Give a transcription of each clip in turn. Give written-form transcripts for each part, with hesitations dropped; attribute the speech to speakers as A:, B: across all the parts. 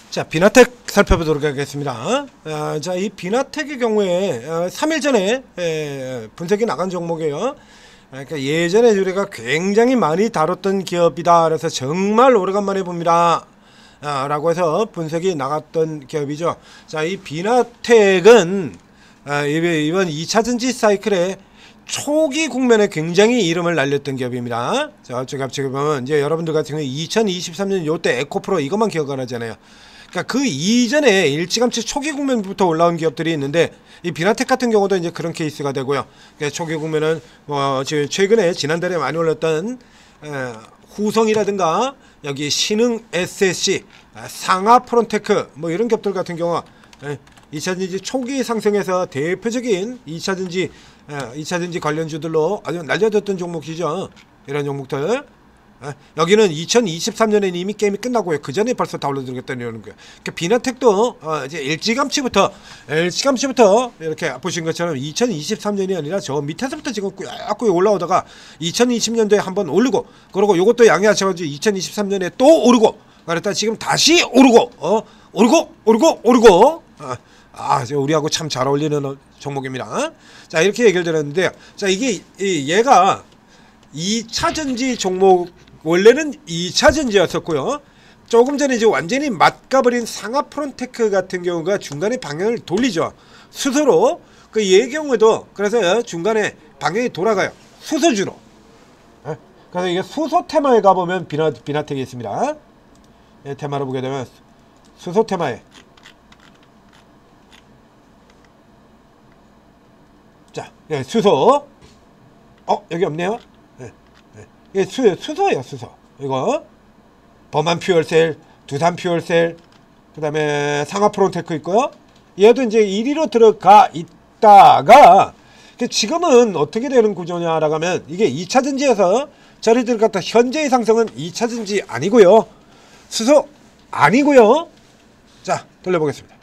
A: 자, 비나텍 살펴보도록 하겠습니다. 자, 이 비나텍의 경우에 3일 전에 분석이 나간 종목이에요. 그러니까 예전에 우리가 굉장히 많이 다뤘던 기업이다. 그래서 정말 오래간만에 봅니다. 라고 해서 분석이 나갔던 기업이죠. 자, 이 비나텍은 이번 2차전지 사이클에 초기 국면에 굉장히 이름을 날렸던 기업입니다. 자, 지금 보면 이제 여러분들 같은 경우에 2023년 요때 에코프로 이것만 기억을 하잖아요. 그러니까 그 이전에 일찌감치 초기 국면부터 올라온 기업들이 있는데 이 비나텍 같은 경우도 이제 그런 케이스가 되고요. 그러니까 초기 국면은 지금 최근에 지난달에 많이 올랐던 후성이라든가 여기 신흥 SSC, 상하 프론테크 뭐 이런 기업들 같은 경우 2차전지 초기 상승에서 대표적인 2차전지 관련주들로 아주 날려졌던 종목이죠. 이런 종목들. 여기는 2023년에 이미 게임이 끝나고요. 그 전에 벌써 다 올라들었다는 거예요. 그러니까 비나텍도 이제 일찌감치부터 이렇게 보신 것처럼 2023년이 아니라 저 밑에서부터 지금 꾸역꾸역 올라오다가 2020년도에 한번 오르고, 그리고 요것도 양해하셔가지고 2023년에 또 오르고, 그랬다 지금 다시 오르고, 오르고. 우리하고 참 잘 어울리는 종목입니다. 자, 이렇게 얘기를 드렸는데요. 자, 이게 얘가 2차전지 종목, 원래는 2차전지였었고요. 조금 전에 이제 완전히 맞가버린 상하 프론테크 같은 경우가 중간에 방향을 돌리죠. 수소로. 그 얘 경우에도 그래서 중간에 방향이 돌아가요. 수소주로. 그래서 이게 수소 테마에 가보면 비나텍이 있습니다. 테마를 보게 되면 수소 테마에. 자, 수소. 여기 없네요. 이게 수소예요, 수소. 이거 범한 퓨얼셀, 두산 퓨얼셀, 그 다음에 상하 프론테크 있고요. 얘도 이제 1위로 들어가 있다가 지금은 어떻게 되는 구조냐라고 하면 이게 2차전지에서 저리 들어갔다 현재의 상승은 2차전지 아니고요, 수소 아니고요. 자, 돌려보겠습니다.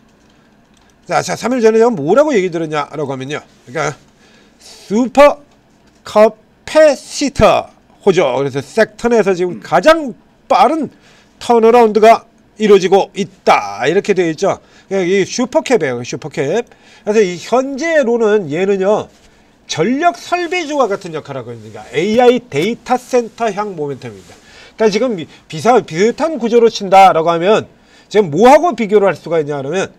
A: 자, 3일 전에 뭐라고 얘기 들었냐라고 하면요, 그러니까 슈퍼 커패시터 호죠. 그래서 섹터 내에서 지금 가장 빠른 턴어라운드가 이루어지고 있다, 이렇게 되어 있죠. 이 슈퍼캡이에요, 슈퍼캡. 그래서 이 현재로는 얘는요 전력 설비주와 같은 역할을 하고 있는 AI 데이터 센터향 모멘텀입니다. 그러니까 지금 비슷한 구조로 친다라고 하면 지금 뭐하고 비교를 할 수가 있냐 그러면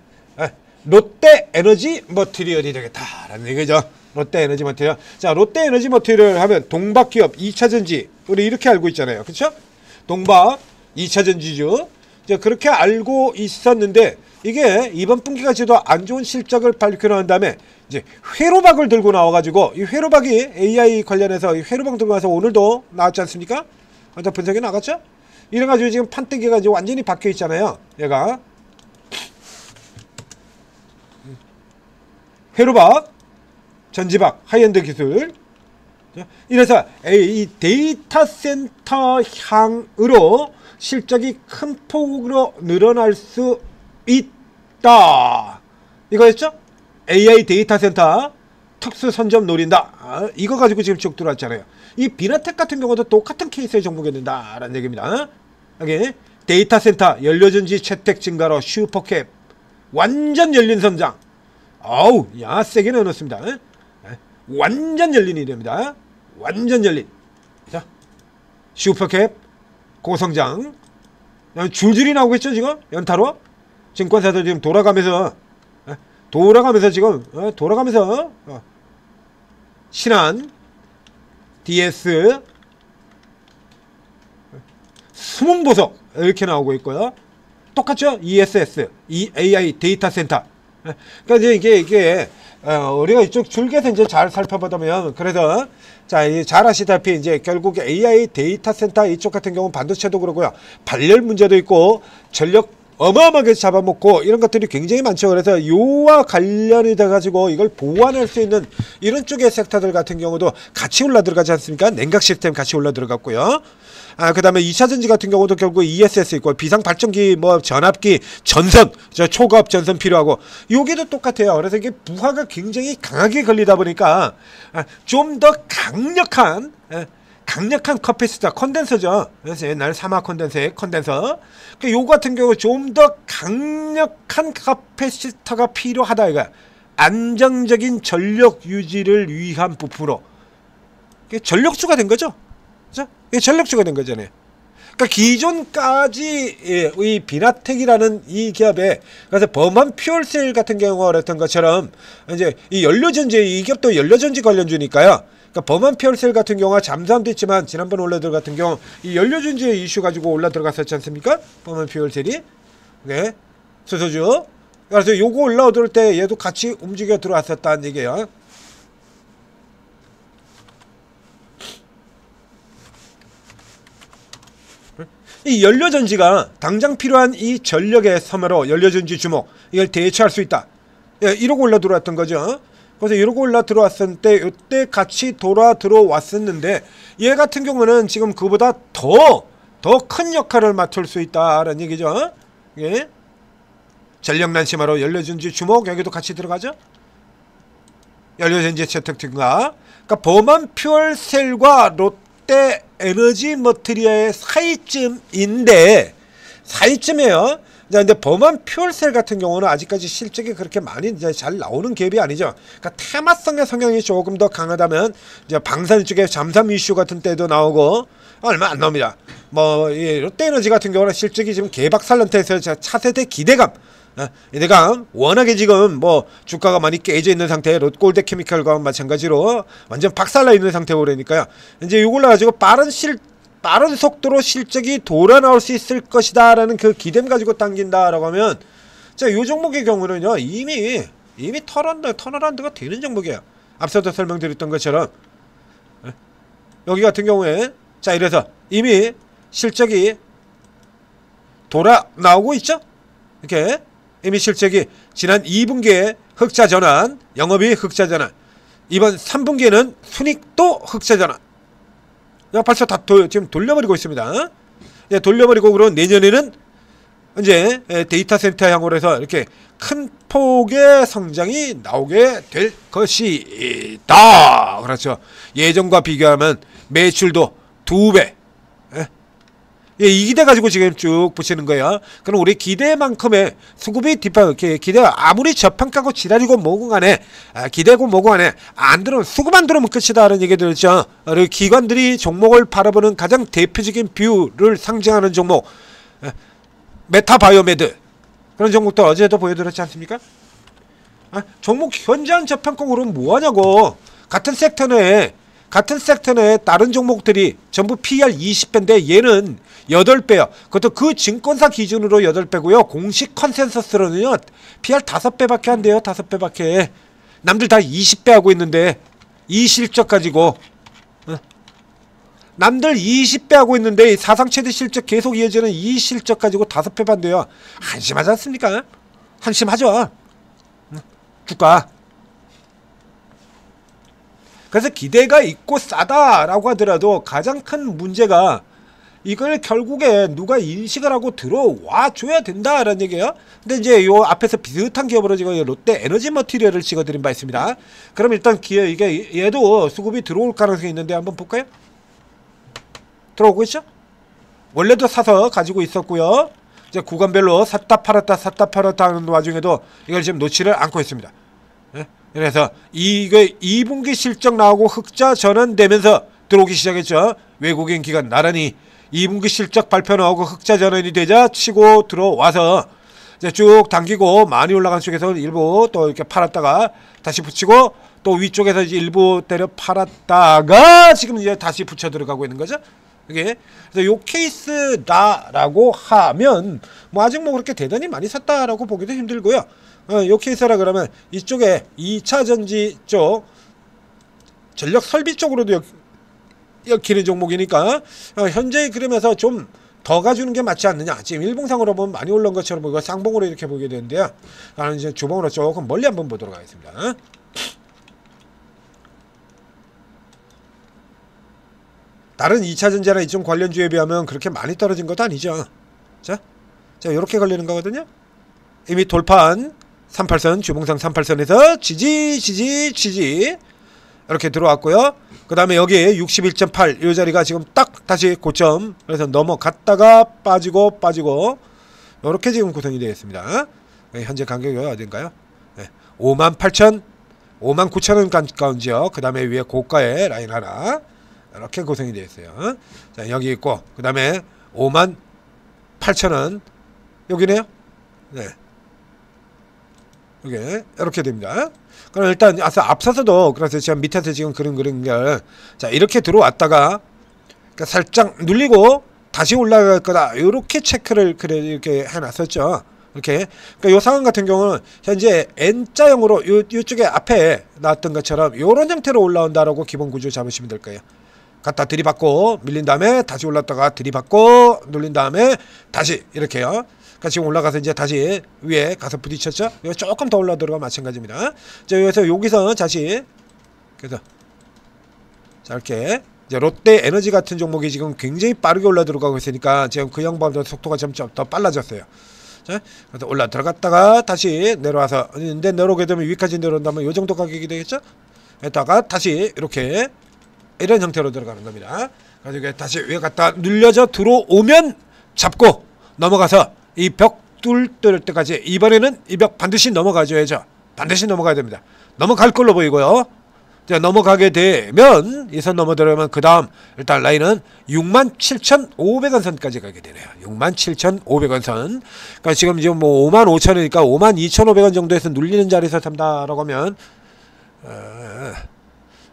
A: 롯데 에너지 머티리얼이 되겠다라는 얘기죠. 롯데 에너지 머티리얼. 자, 롯데 에너지 머티리얼 하면 동박 기업 2차전지, 우리 이렇게 알고 있잖아요. 그렇죠? 동박 2차전지주. 이제 그렇게 알고 있었는데 이게 이번 분기까지도 안 좋은 실적을 발표를 한 다음에 이제 회로박을 들고 나와가지고, 이 회로박이 AI 관련해서 이 회로박 들고 나서 오늘도 나왔지 않습니까? 분석이 나갔죠? 이래가지고 지금 판때기가 이제 완전히 박혀 있잖아요. 얘가 회로박, 전지박, 하이엔드 기술. 이래서 이 데이터 센터 향으로 실적이 큰 폭으로 늘어날 수 있다, 이거였죠? AI 데이터 센터 특수 선점 노린다. 이거 가지고 지금 쭉 들어왔잖아요. 이 비나텍 같은 경우도 똑같은 케이스의 종목이된다라는 얘기입니다. 여기 데이터 센터 연료전지 채택 증가로 슈퍼캡 완전 열린 성장. 아우, 야, 세게 넣어놓습니다. 완전 열린이 됩니다. 완전 열린. 자, 슈퍼캡 고성장. 줄줄이 나오겠죠, 지금? 연타로? 증권사들 지금 돌아가면서 지금, 돌아가면서, 신한, DS, 수문보석, 이렇게 나오고 있고요. 똑같죠? ESS, AI 데이터 센터. 그러니까 이제 이게 우리가 이쪽 줄기에서 이제 잘 살펴보면, 그래서 자, 잘 아시다시피 이제 결국 AI 데이터 센터 이쪽 같은 경우는 반도체도 그러고요, 발열 문제도 있고 전력 어마어마하게 잡아먹고 이런 것들이 굉장히 많죠. 그래서 요와 관련이 돼가지고 이걸 보완할 수 있는 이런 쪽의 섹터들 같은 경우도 같이 올라 들어가지 않습니까? 냉각 시스템 같이 올라 들어갔고요. 그 다음에 2차전지 같은 경우도 결국 ESS 있고, 비상발전기, 뭐 전압기, 전선, 초고압 전선 필요하고, 여기도 똑같아요. 그래서 이게 부하가 굉장히 강하게 걸리다 보니까 좀 더 강력한 강력한 커피스터 컨덴서죠. 그래서 옛날 사막 컨덴서. 그 요 같은 경우 좀 더 강력한 카패시터가 필요하다 이거야. 안정적인 전력 유지를 위한 부품으로. 전력주가 된 거죠. 그죠? 전력주가 된 거잖아요. 그러니까 기존까지 이 비나텍이라는 이 기업에 그래서 범한 퓨얼셀 같은 경우가 그랬던 것처럼 이제 이 연료전지 이 기업도 연료전지 관련주니까요. 그러니까 범한 퓨얼셀 같은 경우가 잠수함도 있지만 지난번 올라들 같은 경우 이 연료전지의 이슈 가지고 올라 들어갔었지 않습니까? 범한 퓨얼셀이 네 수소주. 그래서 요거 올라오들 때 얘도 같이 움직여 들어왔었다는 얘기예요. 이 연료전지가 당장 필요한 이 전력의 섬으로 연료전지 주목 이걸 대체할 수 있다. 예, 이러고 올라 들어왔던 거죠. 그래서 이러고 올라 들어왔을 때 이때 같이 돌아 들어왔었는데 얘 같은 경우는 지금 그보다 더 큰 역할을 맡을 수 있다라는 얘기죠. 예. 전력 난심화로 연료전지 주목 여기도 같이 들어가죠. 연료전지 채택 증가. 그러니까 범한 퓨얼셀과 롯데 에너지 머티리얼의 사이쯤인데 사이쯤이에요. 근데 범한 퓨얼셀 같은 경우는 아직까지 실적이 그렇게 많이 이제 잘 나오는 기업이 아니죠. 그러니까 테마성의 성향이 조금 더 강하다면 이제 방산 쪽에 잠수함 이슈 같은 때도 나오고 얼마 안 나옵니다. 뭐 이 롯데에너지 같은 경우는 실적이 지금 개박살난태에서 차세대 기대감 워낙에 지금 뭐 주가가 많이 깨져 있는 상태, 롯골드 케미칼과 마찬가지로 완전 박살나 있는 상태고 그러니까요. 이제 이걸 가지고 빠른 속도로 실적이 돌아 나올 수 있을 것이다라는 그 기대감 가지고 당긴다라고 하면, 자, 요 종목의 경우는요 이미 턴어라운드가 되는 종목이에요. 앞서도 설명드렸던 것처럼 여기 같은 경우에 자 이래서 이미 실적이 돌아 나오고 있죠. 이렇게. 이미 실적이 지난 2분기에 흑자 전환, 영업이익 흑자 전환, 이번 3분기에는 순이익도 흑자 전환. 벌써 다 지금 돌려버리고 있습니다. 예, 돌려버리고 그런 내년에는 이제 데이터 센터 향으로 해서 이렇게 큰 폭의 성장이 나오게 될 것이다. 그렇죠. 예전과 비교하면 매출도 2배. 예, 이 기대 가지고 지금 쭉 붙이는 거예요. 그럼 우리 기대만큼의 수급이 기대가 아무리 저평가고 지랄이고 뭐고 간에 기대고 뭐고 간에 안 들어오면 수급 안 들어오면 끝이다라는 얘기 들었죠. 그리고 기관들이 종목을 바라보는 가장 대표적인 뷰를 상징하는 종목 메타바이오메드 그런 종목도 어제도 보여드렸지 않습니까? 종목 현저한 저평가고 그러면 뭐하냐고. 같은 섹터 내에 다른 종목들이 전부 PER 20배인데 얘는 8배요. 그것도 그 증권사 기준으로 8배고요. 공식 컨센서스로는요 PER 5배밖에 안 돼요. 5배밖에. 남들 다 20배 하고 있는데 이 실적 가지고 남들 20배 하고 있는데 사상 최대 실적 계속 이어지는 이 실적 가지고 5배만 안 돼요. 한심하지 않습니까? 한심하죠. 주가. 그래서 기대가 있고 싸다라고 하더라도 가장 큰 문제가 이걸 결국에 누가 인식을 하고 들어와 줘야 된다라는 얘기예요. 근데 이제 요 앞에서 비슷한 기업으로 지금 롯데 에너지 머티리얼을 찍어드린 바 있습니다. 그럼 일단 이게 얘도 수급이 들어올 가능성이 있는데 한번 볼까요? 들어오고 있죠? 원래도 사서 가지고 있었고요. 이제 구간별로 샀다 팔았다 하는 와중에도 이걸 지금 놓지를 않고 있습니다. 그래서 이게 2분기 실적 나오고 흑자 전환되면서 들어오기 시작했죠. 외국인 기관 나란히 2분기 실적 발표 나오고 흑자 전환이 되자 치고 들어와서 이제 쭉 당기고 많이 올라간 쪽에서 일부 또 이렇게 팔았다가 다시 붙이고 또 위쪽에서 이제 일부 때려 팔았다가 지금 이제 다시 붙여 들어가고 있는 거죠. 이게 그래서 요 케이스다라고 하면 뭐 아직 뭐 그렇게 대단히 많이 샀다라고 보기도 힘들고요. 요 케이스라 그러면 이쪽에 2차전지 쪽 전력 설비 쪽으로도 엮이는 종목이니까 현재 그러면서 좀 더 가주는 게 맞지 않느냐. 지금 일봉상으로 보면 많이 올라온 것처럼 보이고 쌍봉으로 이렇게 보게 되는데요. 나는 이제 주봉으로 조금 멀리 한번 보도록 하겠습니다. 다른 2차전지나 이쪽 관련주에 비하면 그렇게 많이 떨어진 것도 아니죠. 자 이렇게 걸리는 거거든요. 이미 돌파한 38선 주봉상 38선에서 지지 이렇게 들어왔고요. 그 다음에 여기 61.8 이 자리가 지금 딱 다시 고점. 그래서 넘어갔다가 빠지고 이렇게 지금 구성이 되어 있습니다. 현재 간격이 어딘가요? 58,000 59,000원 가까운지요. 그 다음에 위에 고가의 라인 하나 이렇게 구성이 되어 있어요. 자, 여기 있고 그 다음에 58,000원 여기네요. 네, 이게 이렇게 됩니다. 그럼 일단 앞서서도 그래서 제가 밑에서 지금 그린 걸 자 이렇게 들어왔다가 그러니까 살짝 눌리고 다시 올라갈 거다 이렇게 체크를 이렇게 해놨었죠. 이렇게 그러니까 요 상황 같은 경우는 현재 N자형으로 요쪽에 앞에 나왔던 것처럼 요런 형태로 올라온다라고 기본 구조 잡으시면 될 거예요. 갖다 들이받고 밀린 다음에 다시 올랐다가 들이받고 눌린 다음에 다시 이렇게요. 그러니까 지금 올라가서 이제 다시 위에 가서 부딪혔죠. 이거 조금 더 올라 들어가 마찬가지입니다. 자, 그래서 여기서 다시 그래서 자 이렇게 이제 롯데 에너지 같은 종목이 지금 굉장히 빠르게 올라 들어가고 있으니까 지금 그 양반보다 속도가 점점 더 빨라졌어요. 자, 그래서 올라 들어갔다가 다시 내려와서 근데 내려오게 되면 위까지 내려온다면 요 정도 가격이 되겠죠? 했다가 다시 이렇게 이런 형태로 들어가는 겁니다. 그래서 이게 다시 위에 갔다 눌려져 들어오면 잡고 넘어가서 이 벽 뚫을 때까지 이번에는 이 벽 반드시 넘어가줘야죠. 반드시 넘어가야 됩니다. 넘어갈 걸로 보이고요. 자, 넘어가게 되면 이 선 넘어들어가면 그 다음 일단 라인은 67,500원 선까지 가게 되네요. 67,500원 선. 그러니까 지금 뭐 55,000원이니까 52,500원 정도에서 눌리는 자리에서 산다라고 하면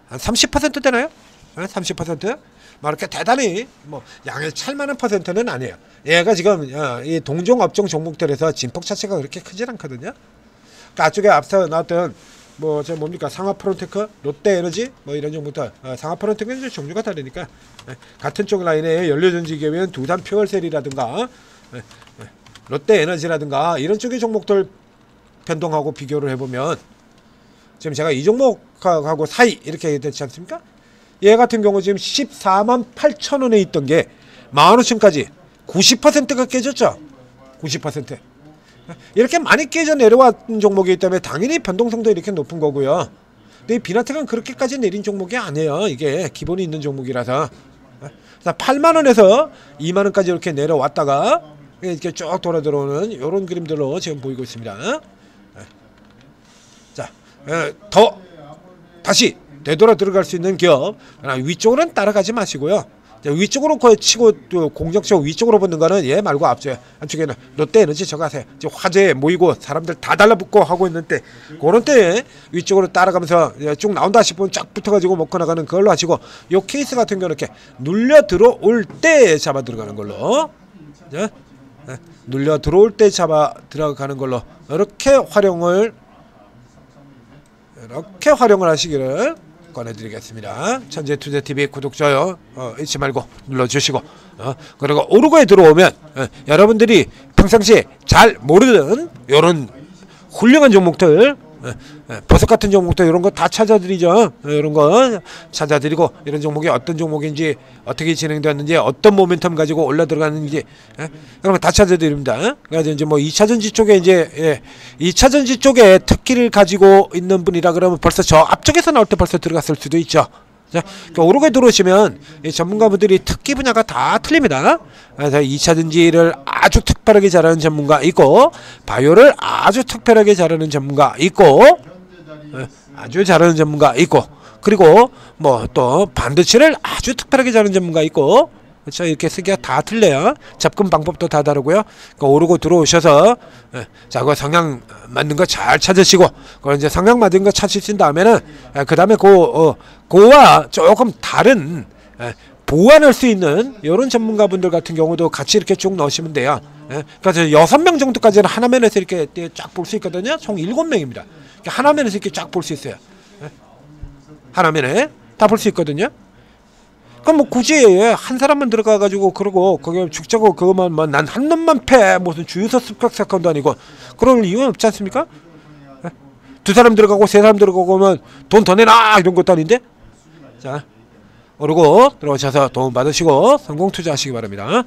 A: 한 30% 되나요? 30%? 뭐 이렇게 대단히 뭐 양을 찰만한 퍼센트는 아니에요. 얘가 지금 이 동종 업종 종목들에서 진폭 자체가 그렇게 크진 않거든요. 그러니까 앞쪽에 앞서 나왔던 뭐 저 뭡니까 상하프론테크, 롯데에너지 뭐 이런 종목들 상하프론테크는 종류가 다르니까 같은 쪽 라인에 연료전지기업은 두산 퓨얼셀이라든가 롯데에너지라든가 이런 쪽의 종목들 변동하고 비교를 해보면 지금 제가 이 종목하고 사이 이렇게 됐지 않습니까? 얘 같은 경우 지금 148,000원에 있던 게 15,000원까지 90%가 깨졌죠. 90%. 이렇게 많이 깨져 내려왔던 종목이 있다면 당연히 변동성도 이렇게 높은 거고요. 근데 이 비나텍은 그렇게까지 내린 종목이 아니에요. 이게 기본이 있는 종목이라서 8만원에서 2만원까지 이렇게 내려왔다가 이렇게 쭉 돌아 들어오는 이런 그림들로 지금 보이고 있습니다. 자, 더 다시 되돌아 들어갈 수 있는 기업 위쪽으로는 따라가지 마시고요. 위쪽으로 치고 또 공격적 위쪽으로 붙는 거는 얘 말고 안쪽에는 롯데에너지 저거 하세요. 지금 화재에 모이고 사람들 다 달라붙고 하고 있는 때 그런 때 위쪽으로 따라가면서 쭉 나온다 싶으면 쫙 붙어가지고 먹고 나가는 그걸로 하시고 요 케이스 같은 경우는 이렇게 눌려 들어올 때 잡아 들어가는 걸로 눌려 들어올 때 잡아 들어가는 걸로 이렇게 활용을 하시기를 권해드리겠습니다. 천재투자TV 구독, 좋아요 잊지 말고 눌러주시고 그리고 오르고에 들어오면 여러분들이 평상시에 잘 모르는 이런 훌륭한 종목들 버섯 같은 종목들 이런 거 다 찾아드리죠. 이런 거 찾아드리고 이런 종목이 어떤 종목인지 어떻게 진행되었는지 어떤 모멘텀 가지고 올라 들어가는지 이런 거 다 찾아드립니다. 그래서 이제 뭐 2차전지 쪽에 이제 2차전지 쪽에 특기를 가지고 있는 분이라 그러면 벌써 저 앞쪽에서 나올 때 벌써 들어갔을 수도 있죠. 그러니까 오르고에 들어오시면 이 전문가분들이 특기 분야가 다 틀립니다. 그래서 2차전지를 아주 특별하게 잘하는 전문가 있고 바이오를 아주 특별하게 잘하는 전문가 있고 아주 잘하는 전문가 있고 그리고 뭐 또 반도체를 아주 특별하게 잘하는 전문가 있고 그렇죠. 이렇게 쓰기가 다 틀려요. 접근 방법도 다 다르고요. 그러니까 오르고 들어오셔서 자, 그 성향 맞는 거 잘 찾으시고 그 이제 성향 맞는 거 찾으신 다음에는 그 다음에 그와 조금 다른 보완할 수 있는 이런 전문가분들 같은 경우도 같이 이렇게 쭉 넣으시면 돼요. 그래서 6명 정도까지는 하나면에서 이렇게 쫙 볼 수 있거든요. 총 7명입니다. 하나면에서 이렇게 쫙 볼 수 있어요. 하나면에 다 볼 수 있거든요. 그럼 뭐 굳이 한 사람만 들어가가지고 그러고 거기 죽자고 그것만 난 한 놈만 패 무슨 주유소 습격 사건도 아니고 그럴 이유는 없지 않습니까? 두 사람 들어가고 세 사람 들어가고 하면 돈 더 내놔 이런 것도 아닌데. 자, 오르고 들어오셔서 도움 받으시고 성공 투자하시기 바랍니다.